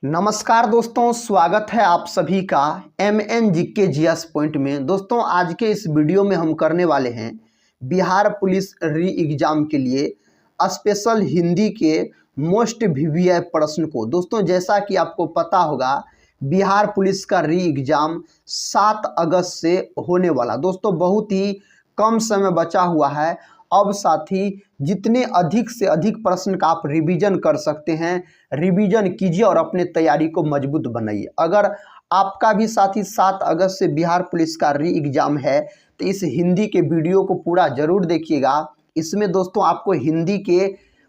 नमस्कार दोस्तों, स्वागत है आप सभी का MN GK GS पॉइंट में। दोस्तों आज के इस वीडियो में हम करने वाले हैं बिहार पुलिस री एग्ज़ाम के लिए स्पेशल हिंदी के मोस्ट VVI प्रश्न को। दोस्तों जैसा कि आपको पता होगा बिहार पुलिस का री एग्ज़ाम 7 अगस्त से होने वाला। दोस्तों बहुत ही कम समय बचा हुआ है। अब साथ ही जितने अधिक से अधिक प्रश्न का आप रिवीजन कर सकते हैं, रिवीजन कीजिए और अपने तैयारी को मजबूत बनाइए। अगर आपका भी साथी 7 अगस्त से बिहार पुलिस का री एग्ज़ाम है तो इस हिंदी के वीडियो को पूरा जरूर देखिएगा। इसमें दोस्तों आपको हिंदी के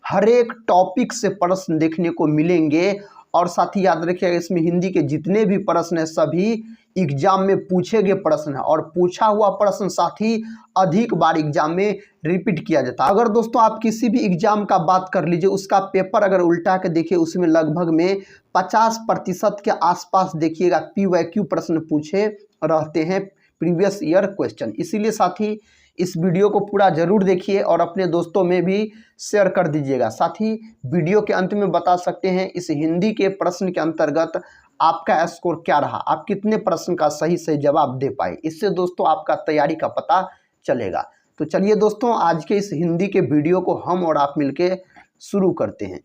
हर एक टॉपिक से प्रश्न देखने को मिलेंगे और साथ ही याद रखिएगा इसमें हिंदी के जितने भी प्रश्न हैं सभी एग्जाम में पूछे गए प्रश्न है और पूछा हुआ प्रश्न साथ ही अधिक बार एग्जाम में रिपीट किया जाता है। अगर दोस्तों आप किसी भी एग्जाम का बात कर लीजिए, उसका पेपर अगर उल्टा के देखिए उसमें लगभग में 50% के आसपास देखिएगा PYQ प्रश्न पूछे रहते हैं, प्रीवियस ईयर क्वेश्चन। इसीलिए साथ ही इस वीडियो को पूरा जरूर देखिए और अपने दोस्तों में भी शेयर कर दीजिएगा। साथ ही वीडियो के अंत में बता सकते हैं इस हिंदी के प्रश्न के अंतर्गत आपका स्कोर क्या रहा, आप कितने प्रश्न का सही सही जवाब दे पाए। इससे दोस्तों आपका तैयारी का पता चलेगा। तो चलिए दोस्तों आज के इस हिंदी के वीडियो को हम और आप मिलके शुरू करते हैं।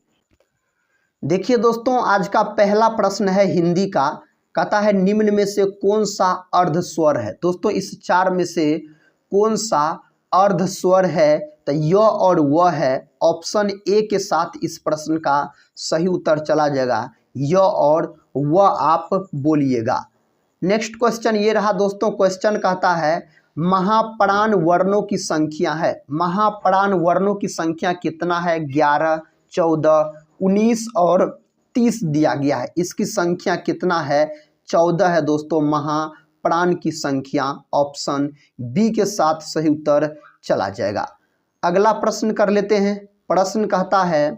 देखिए दोस्तों आज का पहला प्रश्न है हिंदी का, कहता है निम्न में से कौन सा अर्ध स्वर है। दोस्तों इस 4 में से कौन सा अर्ध स्वर है, तो य और व है। ऑप्शन ए के साथ इस प्रश्न का सही उत्तर चला जाएगा, य और व आप बोलिएगा। नेक्स्ट क्वेश्चन ये रहा दोस्तों, क्वेश्चन कहता है महाप्राण वर्णों की संख्या है। महाप्राण वर्णों की संख्या कितना है, 11, 14, 19 और 30 दिया गया है। इसकी संख्या कितना है, 14 है दोस्तों महाप्राण की संख्या। ऑप्शन बी के साथ सही उत्तर चला जाएगा। अगला प्रश्न कर लेते हैं। प्रश्न कहता है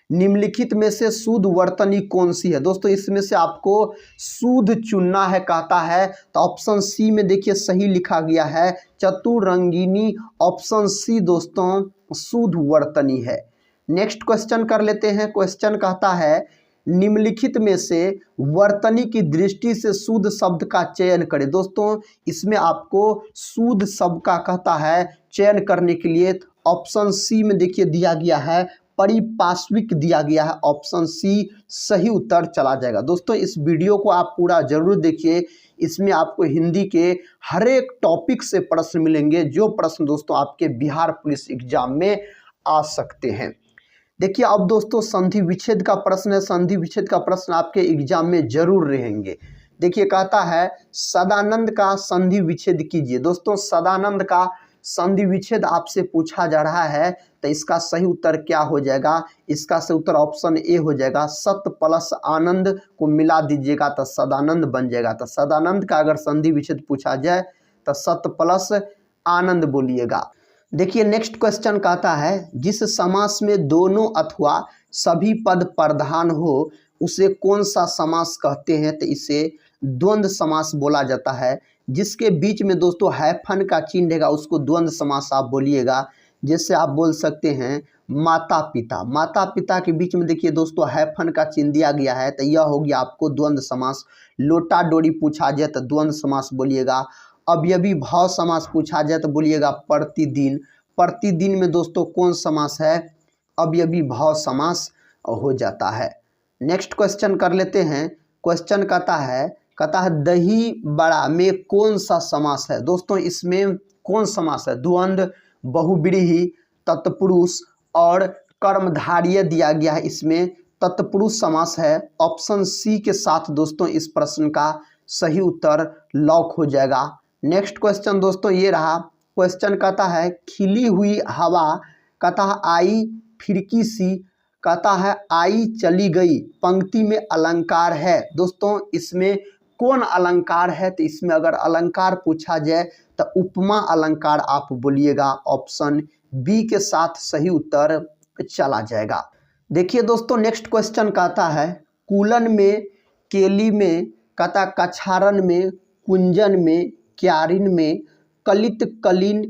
निम्नलिखित में से शुद्ध वर्तनी कौन सी है। दोस्तों इसमें से आपको शुद्ध चुनना है कहता है, तो ऑप्शन सी में देखिए सही लिखा गया है चतुरंगिनी। ऑप्शन सी दोस्तों शुद्ध वर्तनी है। नेक्स्ट क्वेश्चन कर लेते हैं। क्वेश्चन कहता है निम्नलिखित में से वर्तनी की दृष्टि से शुद्ध शब्द का चयन करें। दोस्तों इसमें आपको शुद्ध शब्द का कहता है चयन करने के लिए ऑप्शन सी में देखिए दिया गया है परिपार्श्विक दिया गया है। ऑप्शन सी सही उत्तर चला जाएगा। दोस्तों इस वीडियो को आप पूरा जरूर देखिए, इसमें आपको हिंदी के हर एक टॉपिक से प्रश्न मिलेंगे, जो प्रश्न दोस्तों आपके बिहार पुलिस एग्जाम में आ सकते हैं। देखिए अब दोस्तों संधि विच्छेद का प्रश्न है। संधि विच्छेद का प्रश्न आपके एग्जाम में जरूर रहेंगे। देखिए कहता है सदानंद का संधि विच्छेद कीजिए। दोस्तों सदानंद का संधि विच्छेद आपसे पूछा जा रहा है, तो इसका सही उत्तर क्या हो जाएगा, इसका सही उत्तर ऑप्शन ए हो जाएगा। सत प्लस आनंद को मिला दीजिएगा तो सदानंद बन जाएगा। तो सदानंद का अगर संधि विच्छेद पूछा जाए तो सत प्लस आनंद बोलिएगा। देखिए नेक्स्ट क्वेश्चन कहता है जिस समास में दोनों अथवा सभी पद प्रधान हो उसे कौन सा समास कहते हैं, तो इसे द्वंद्व समास बोला जाता है। जिसके बीच में दोस्तों हैफन का चिन्ह रहेगा उसको द्वंद्व समास आप बोलिएगा। जैसे आप बोल सकते हैं माता पिता, माता पिता के बीच में देखिए दोस्तों हैफन का चिन्ह दिया गया है, तो यह हो गया आपको द्वंद्व समास। लोटा डोरी पूछा जाए तो द्वंद्व समास बोलिएगा। अवयवी भाव समास पूछा जाए तो बोलिएगा प्रतिदिन। प्रतिदिन में दोस्तों कौन समास है, अवयवी भाव समास हो जाता है। नेक्स्ट क्वेश्चन कर लेते हैं। क्वेश्चन कहता है दही बड़ा में कौन सा समास है। दोस्तों इसमें कौन समास है, द्वंद्व, बहुव्रीहि, तत्पुरुष और कर्मधारय दिया गया है। इसमें तत्पुरुष समास है। ऑप्शन सी के साथ दोस्तों इस प्रश्न का सही उत्तर लॉक हो जाएगा। नेक्स्ट क्वेश्चन दोस्तों ये रहा। क्वेश्चन कहता है खिली हुई हवा, कहता है आई फिरकी सी, कहता है आई चली गई। पंक्ति में अलंकार है। दोस्तों इसमें कौन अलंकार है, तो इसमें अगर अलंकार पूछा जाए तो उपमा अलंकार आप बोलिएगा। ऑप्शन बी के साथ सही उत्तर चला जाएगा। देखिए दोस्तों नेक्स्ट क्वेश्चन कहता है कूलन में, केली में, कहता कछारन में, कुंजन में, क्यारिन में, कलित कलीन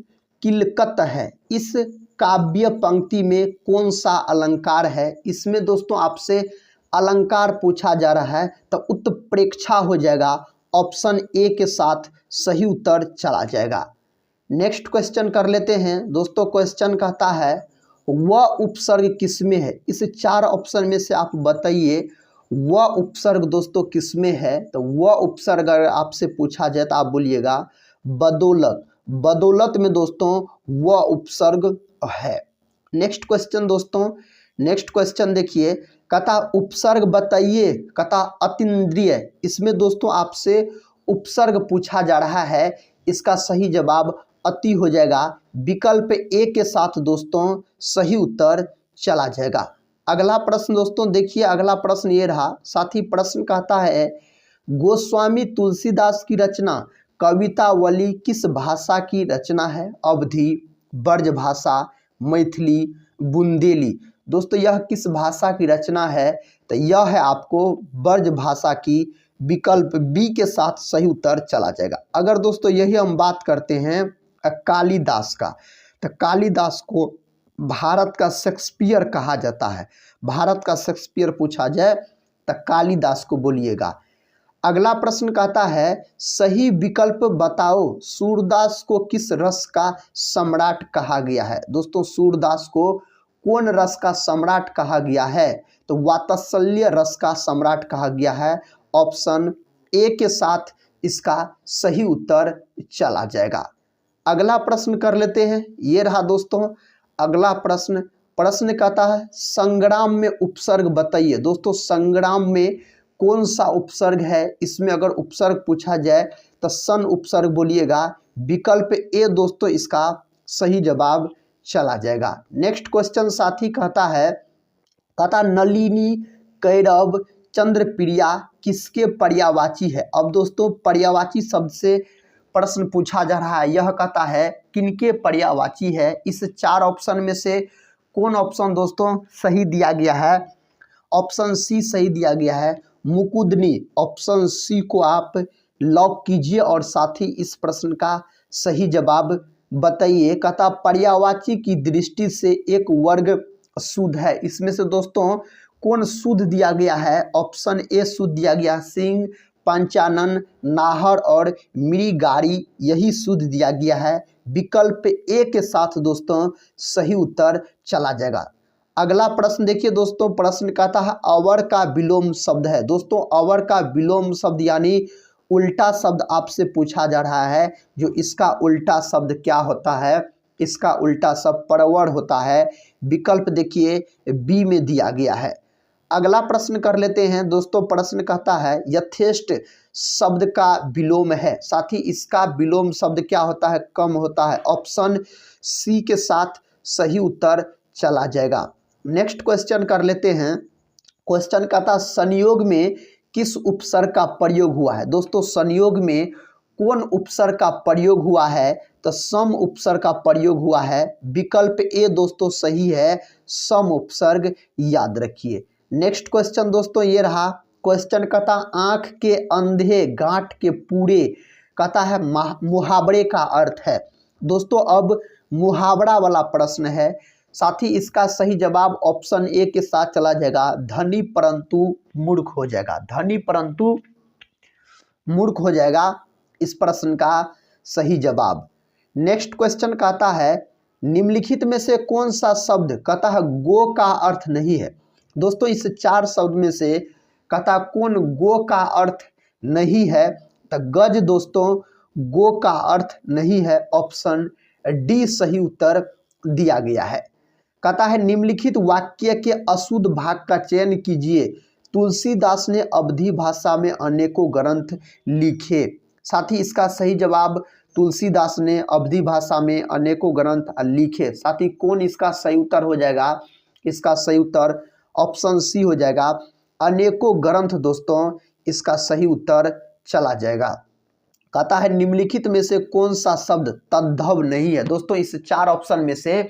किलकत है। इस काव्य पंक्ति में कौन सा अलंकार है। इसमें दोस्तों आपसे अलंकार पूछा जा रहा है तो उत्प्रेक्षा हो जाएगा, ऑप्शन ए के साथ सही उत्तर चला जाएगा। नेक्स्ट क्वेश्चन कर लेते हैं दोस्तों। क्वेश्चन कहता है वह उपसर्ग किसमें है? इस 4 ऑप्शन में से आप बताइए वह उपसर्ग दोस्तों किसमें है। तो वह उपसर्ग अगर आपसे पूछा जाए तो आप बोलिएगा बदौलत। बदौलत में दोस्तों वह उपसर्ग है। नेक्स्ट क्वेश्चन दोस्तों, नेक्स्ट क्वेश्चन देखिए, कहता उपसर्ग बताइए, कहता अतीन्द्रिय। इसमें दोस्तों आपसे उपसर्ग पूछा जा रहा है, इसका सही जवाब अति हो जाएगा। विकल्प ए के साथ दोस्तों सही उत्तर चला जाएगा। अगला प्रश्न दोस्तों देखिए, अगला प्रश्न ये रहा। साथी प्रश्न कहता है गोस्वामी तुलसीदास की रचना कवितावली किस भाषा की रचना है? अवधी, ब्रज भाषा, मैथिली, बुंदेली। दोस्तों यह किस भाषा की रचना है? तो यह है आपको ब्रज भाषा की। विकल्प बी के साथ सही उत्तर चला जाएगा। अगर दोस्तों यही हम बात करते हैं कालिदास का, तो कालिदास को भारत का शेक्सपियर कहा जाता है। भारत का शेक्सपियर पूछा जाए तो कालिदास को बोलिएगा। अगला प्रश्न कहता है सही विकल्प बताओ, सूरदास को किस रस का सम्राट कहा गया है? दोस्तों सूरदास को कौन रस का सम्राट कहा गया है? तो वात्सल्य रस का सम्राट कहा गया है। ऑप्शन ए के साथ इसका सही उत्तर चला जाएगा। अगला प्रश्न कर लेते हैं, ये रहा दोस्तों अगला प्रश्न। प्रश्न कहता है संग्राम में उपसर्ग बताइए। दोस्तों संग्राम में कौन सा उपसर्ग है? इसमें अगर उपसर्ग पूछा जाए तो सन उपसर्ग बोलिएगा। विकल्प ए दोस्तों इसका सही जवाब चला जाएगा। नेक्स्ट क्वेश्चन साथी कहता है, कहता नलिनी, कैरव, चंद्रप्रिया किसके पर्यायवाची है? अब दोस्तों पर्यायवाची शब्द से प्रश्न पूछा जा रहा है। यह कहता है किनके पर्यायवाची है? इस 4 ऑप्शन में से कौन ऑप्शन दोस्तों सही दिया गया है? ऑप्शन सी सही दिया गया है, मुकुंदनी। ऑप्शन सी को आप लॉक कीजिए और साथ ही इस प्रश्न का सही जवाब बताइए। कहता पर्यायवाची की दृष्टि से एक वर्ग शुद्ध है। इसमें से दोस्तों कौन शुद्ध दिया गया है? ऑप्शन ए शुद्ध दिया गया, सिंह, पंचानन, नाहर और मृगारी यही शुद्ध दिया गया है। विकल्प ए के साथ दोस्तों सही उत्तर चला जाएगा। अगला प्रश्न देखिए दोस्तों, प्रश्न कहता है अवर का विलोम शब्द है। दोस्तों अवर का विलोम शब्द यानी उल्टा शब्द आपसे पूछा जा रहा है। जो इसका उल्टा शब्द क्या होता है? इसका उल्टा शब्द परवर होता है। विकल्प देखिए बी में दिया गया है। अगला प्रश्न कर लेते हैं दोस्तों। प्रश्न कहता है यथेष्ट शब्द का विलोम है। साथ ही इसका विलोम शब्द क्या होता है? कम होता है। ऑप्शन सी के साथ सही उत्तर चला जाएगा। नेक्स्ट क्वेश्चन कर लेते हैं। क्वेश्चन कहता है संयोग में किस उपसर्ग का प्रयोग हुआ है? दोस्तों संयोग में कौन उपसर्ग का प्रयोग हुआ है? तो सम उपसर्ग का प्रयोग हुआ है। विकल्प ए दोस्तों सही है, सम उपसर्ग याद रखिए। नेक्स्ट क्वेश्चन दोस्तों ये रहा। क्वेश्चन कहता आंख के अंधे गांठ के पूरे, कहता है मुहावरे का अर्थ है। दोस्तों अब मुहावरा वाला प्रश्न है। साथ ही इसका सही जवाब ऑप्शन ए के साथ चला जाएगा, धनी परंतु मूर्ख हो जाएगा। धनी परंतु मूर्ख हो जाएगा इस प्रश्न का सही जवाब। नेक्स्ट क्वेश्चन कहता है निम्नलिखित में से कौन सा शब्द कहता है गो का अर्थ नहीं है? दोस्तों इस 4 शब्द में से कहता कौन गो का अर्थ नहीं है? तो गज दोस्तों गो का अर्थ नहीं है। ऑप्शन डी सही उत्तर दिया गया है। कहता है निम्नलिखित वाक्य के अशुद्ध भाग का चयन कीजिए। तुलसीदास ने अवधी भाषा में अनेकों ग्रंथ लिखे। साथ ही इसका सही जवाब तुलसीदास ने अवधी भाषा में अनेकों ग्रंथ लिखे। साथ ही कौन इसका सही उत्तर हो जाएगा? इसका सही उत्तर ऑप्शन सी हो जाएगा, अनेकों ग्रंथ दोस्तों इसका सही उत्तर चला जाएगा। कहता है निम्नलिखित में से कौन सा शब्द तद्धव नहीं है? दोस्तों इस 4 ऑप्शन में से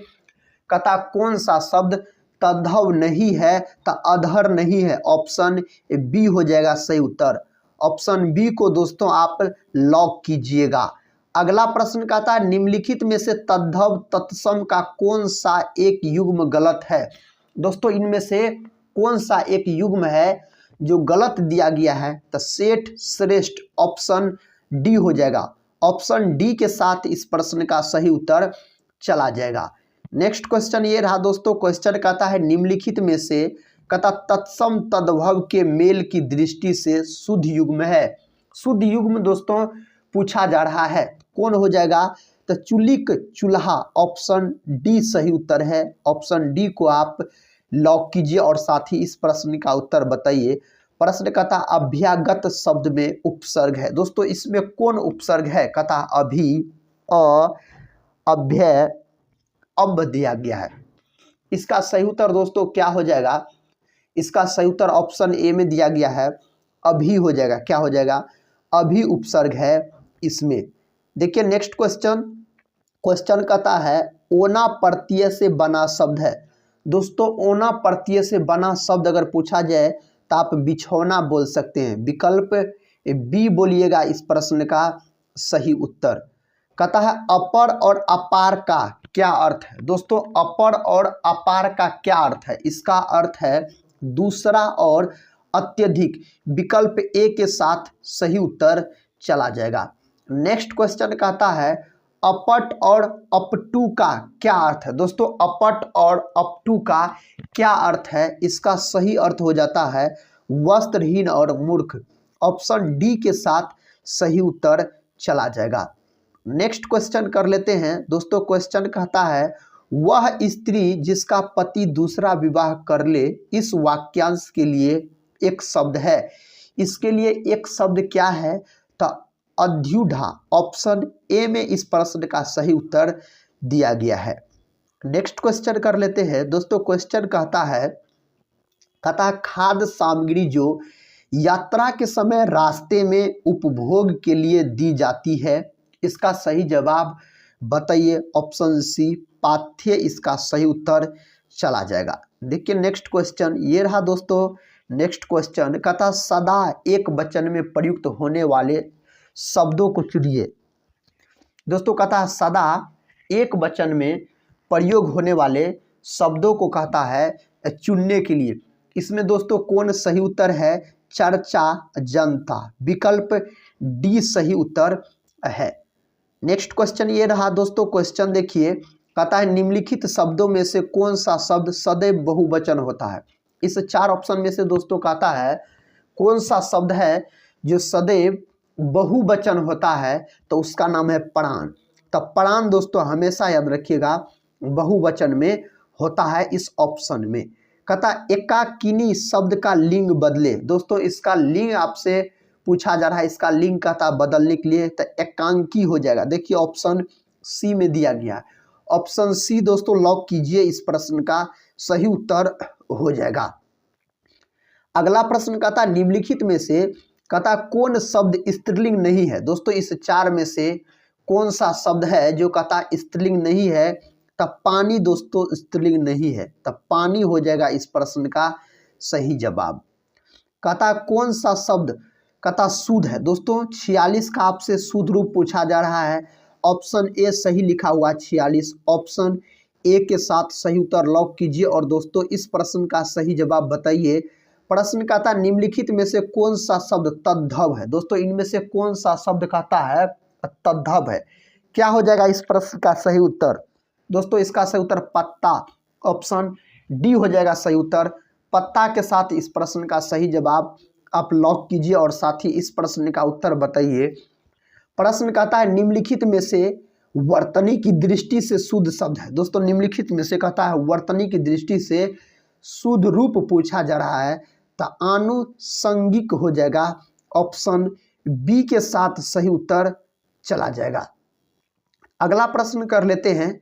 कहता कौन सा शब्द तद्धव नहीं है? तो अधर नहीं है। ऑप्शन बी हो जाएगा सही उत्तर। ऑप्शन बी को दोस्तों आप लॉक कीजिएगा। अगला प्रश्न कहता है निम्नलिखित में से तद्धव तत्सम का कौन सा एक युग्म गलत है? दोस्तों इनमें से कौन सा एक युग्म है जो गलत दिया गया है? तो सेठ श्रेष्ठ, ऑप्शन डी हो जाएगा। ऑप्शन डी के साथ इस प्रश्न का सही उत्तर चला जाएगा। नेक्स्ट क्वेश्चन ये रहा दोस्तों, क्वेश्चन कहता है निम्नलिखित में से कहता तत्सम तद्भव के मेल की दृष्टि से शुद्ध युग्म है। शुद्ध युग्म दोस्तों पूछा जा रहा है, कौन हो जाएगा? तो चुलिक चूल्हा, ऑप्शन डी सही उत्तर है। ऑप्शन डी को आप लॉक कीजिए और साथ ही इस प्रश्न का उत्तर बताइए। प्रश्न कहता अभ्यागत शब्द में उपसर्ग है। दोस्तों इसमें कौन उपसर्ग है? कहता अभी, अभ्यय, अब दिया गया है। इसका सही उत्तर दोस्तों क्या हो जाएगा? इसका सही उत्तर ऑप्शन ए में दिया गया है, अभी हो जाएगा। क्या हो जाएगा? अभी उपसर्ग है इसमें। देखिए नेक्स्ट क्वेश्चन, क्वेश्चन कहता है ओना प्रत्यय से बना शब्द है। दोस्तों ओना प्रत्यय से बना शब्द अगर पूछा जाए तो आप बिछौना बोल सकते हैं। विकल्प बी बोलिएगा इस प्रश्न का सही उत्तर। कहता है अपर और अपार का क्या अर्थ है? दोस्तों अपर और अपार का क्या अर्थ है? इसका अर्थ है दूसरा और अत्यधिक। विकल्प ए के साथ सही उत्तर चला जाएगा। नेक्स्ट क्वेश्चन कहता है अपट और अपटू का क्या अर्थ है? दोस्तों अपट और अपटू का क्या अर्थ है? इसका सही अर्थ हो जाता है वस्त्रहीन और मूर्ख। ऑप्शन डी के साथ सही उत्तर चला जाएगा। नेक्स्ट क्वेश्चन कर लेते हैं दोस्तों। क्वेश्चन कहता है वह स्त्री जिसका पति दूसरा विवाह कर ले, इस वाक्यांश के लिए एक शब्द है। इसके लिए एक शब्द क्या है? तो अध्युढ़ा। ऑप्शन ए में इस प्रश्न का सही उत्तर दिया गया है। नेक्स्ट क्वेश्चन कर लेते हैं दोस्तों। क्वेश्चन कहता है खाद्य सामग्री जो यात्रा के समय रास्ते में उपभोग के लिए दी जाती है, इसका सही जवाब बताइए। ऑप्शन सी पाथ्य इसका सही उत्तर चला जाएगा। देखिए नेक्स्ट क्वेश्चन ये रहा दोस्तों। नेक्स्ट क्वेश्चन कहता सदा एक वचन में प्रयुक्त होने वाले शब्दों को चुनिए। दोस्तों कहता सदा एक वचन में प्रयोग होने वाले शब्दों को कहता है चुनने के लिए। इसमें दोस्तों कौन सही उत्तर है? चर्चा, जनता। विकल्प डी सही उत्तर है। नेक्स्ट क्वेश्चन ये रहा दोस्तों। क्वेश्चन देखिए कहता है निम्नलिखित शब्दों में से कौन सा शब्द सदैव बहुवचन होता है? इस चार ऑप्शन में से दोस्तों कहता है कौन सा शब्द है जो सदैव बहुवचन होता है? तो उसका नाम है प्राण। तो प्राण दोस्तों हमेशा याद रखिएगा बहुवचन में होता है इस ऑप्शन में। कहता एकाकिनी शब्द का लिंग बदले। दोस्तों इसका लिंग आपसे पूछा जा रहा है, इसका लिंग कहता बदलने के लिए तो एकांकी हो जाएगा। देखिए ऑप्शन सी में दिया गया है। ऑप्शन सी दोस्तों लॉक कीजिए, इस प्रश्न का सही उत्तर हो जाएगा। अगला प्रश्न कहता निम्नलिखित में से कहता कौन शब्द स्त्रीलिंग नहीं है? दोस्तों इस चार में से कौन सा शब्द है जो कहता स्त्रीलिंग नहीं है? तब पानी दोस्तों स्त्रीलिंग नहीं है, तब पानी हो जाएगा इस प्रश्न का सही जवाब। कहता कौन सा शब्द कहता शुद्ध है? दोस्तों 46 का आपसे शुद्ध रूप पूछा जा रहा है। ऑप्शन ए सही लिखा हुआ 46। ऑप्शन ए के साथ सही उत्तर लॉक कीजिए और दोस्तों इस प्रश्न का सही जवाब बताइए। प्रश्न कहता निम्नलिखित में से कौन सा शब्द तद्भव है? दोस्तों इनमें से कौन सा शब्द कहता है तद्भव है? क्या हो जाएगा इस प्रश्न का सही उत्तर? दोस्तों इसका सही उत्तर पत्ता। ऑप्शन डी हो जाएगा सही उत्तर। पत्ता के साथ इस प्रश्न का सही जवाब आप लॉक कीजिए और साथ ही इस प्रश्न का उत्तर बताइए। प्रश्न कहता है निम्नलिखित में से वर्तनी की दृष्टि से शुद्ध शब्द है। दोस्तों निम्नलिखित में से कहता है वर्तनी की दृष्टि से शुद्ध रूप पूछा जा रहा है तो आनुषंगिक हो जाएगा। ऑप्शन बी के साथ सही उत्तर चला जाएगा। अगला प्रश्न कर लेते हैं।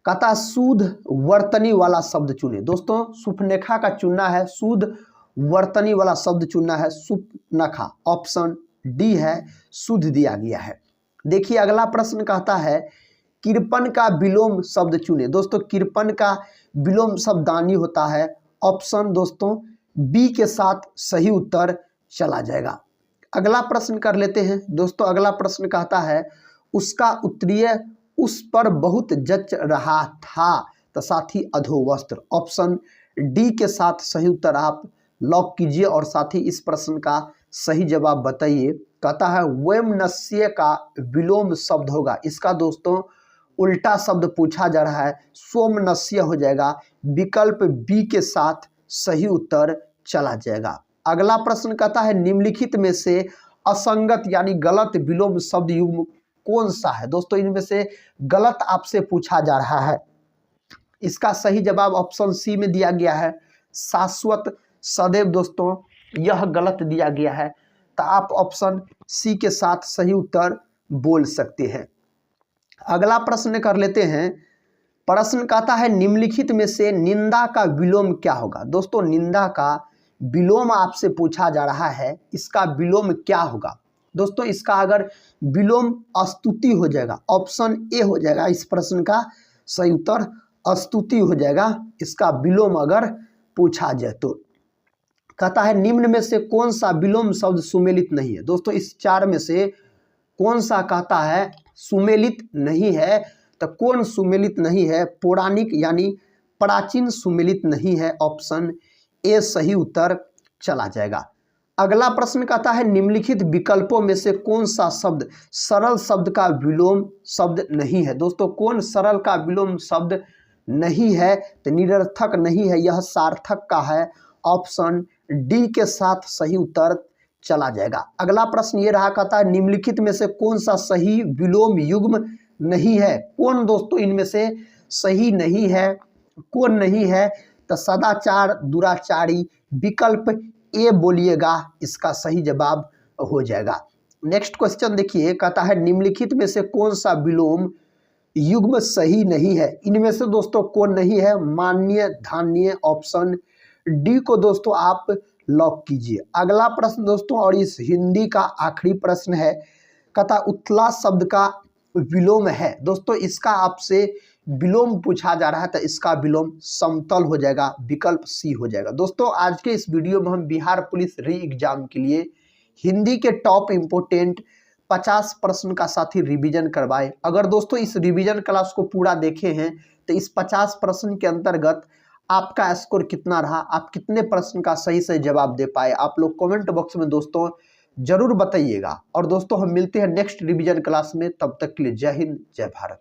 कहता शुद्ध वर्तनी वाला शब्द चुने। दोस्तों सुपनेखा का चुनना है, शुद्ध वर्तनी वाला शब्द चुनना है सुपनखा। ऑप्शन डी है शुद्ध दिया गया है। देखिए अगला प्रश्न कहता है कृपण का विलोम शब्द चुने। दोस्तों कृपण का विलोम शब्द दानी होता है। ऑप्शन दोस्तों बी के साथ सही उत्तर चला जाएगा। अगला प्रश्न कर लेते हैं दोस्तों। अगला प्रश्न कहता है उसका उत्तरीय उस पर बहुत जच रहा था तो साथी अधोवस्त्र। ऑप्शन डी के साथ सही उत्तर आप लॉक कीजिए और साथ ही इस प्रश्न का सही जवाब बताइए। कहता है वैमनस्य का विलोम शब्द होगा, इसका दोस्तों उल्टा शब्द पूछा जा रहा है, सोमनस्य हो जाएगा। विकल्प बी के साथ सही उत्तर चला जाएगा। अगला प्रश्न कहता है निम्नलिखित में से असंगत यानी गलत विलोम शब्द युग्म कौन सा है। दोस्तों इनमें से गलत आपसे पूछा जा रहा है। इसका सही जवाब ऑप्शन सी में दिया गया है, शाश्वत सदैव। दोस्तों यह गलत दिया गया है, तो आप ऑप्शन सी के साथ सही उत्तर बोल सकते हैं। अगला प्रश्न कर लेते हैं। प्रश्न कहता है निम्नलिखित में से निंदा का विलोम क्या होगा। दोस्तों निंदा का विलोम आपसे पूछा जा रहा है, इसका विलोम क्या होगा। दोस्तों इसका अगर विलोम स्तुति हो जाएगा, ऑप्शन ए हो जाएगा इस प्रश्न का सही उत्तर, स्तुति हो जाएगा इसका विलोम अगर पूछा जाए तो। कहता है निम्न में से कौन सा विलोम शब्द सुमेलित नहीं है। दोस्तों इस चार में से कौन सा कहता है सुमेलित नहीं है, तो कौन सुमेलित नहीं है, पौराणिक यानी प्राचीन सुमेलित नहीं है, ऑप्शन ए सही उत्तर चला जाएगा। अगला प्रश्न कहता है निम्नलिखित विकल्पों में से कौन सा शब्द सरल शब्द का विलोम शब्द नहीं है। दोस्तों कौन सरल का विलोम शब्द नहीं है, तो निरर्थक नहीं है, यह सार्थक का है, ऑप्शन डी के साथ सही उत्तर चला जाएगा। अगला प्रश्न ये रहा, कहता है निम्नलिखित में से कौन सा सही विलोम युग्म नहीं है। कौन दोस्तों इनमें से सही नहीं है, कौन नहीं है, तो सदाचार दुराचारी, विकल्प ए बोलिएगा, इसका सही जवाब हो जाएगा। नेक्स्ट क्वेश्चन देखिए, कहता है निम्नलिखित में से कौन सा विलोम युग्म सही नहीं है। इनमें से दोस्तों कौन नहीं है, मान्य धान्य, ऑप्शन डी को दोस्तों आप लॉक कीजिए। अगला प्रश्न दोस्तों और इस हिंदी का आखिरी प्रश्न है, कहता उथला शब्द का विलोम है। दोस्तों इसका आपसे विलोम पूछा जा रहा है, तो इसका विलोम समतल हो जाएगा, विकल्प सी हो जाएगा। दोस्तों आज के इस वीडियो में हम बिहार पुलिस री एग्जाम के लिए हिंदी के टॉप इम्पोर्टेंट 50 प्रश्न का साथ ही रिवीजन करवाए। अगर दोस्तों इस रिवीजन क्लास को पूरा देखे हैं तो इस 50 प्रश्न के अंतर्गत आपका स्कोर कितना रहा, आप कितने प्रश्न का सही से जवाब दे पाए, आप लोग कमेंट बॉक्स में दोस्तों जरूर बताइएगा। और दोस्तों हम मिलते हैं नेक्स्ट रिवीजन क्लास में, तब तक के लिए जय हिंद जय भारत।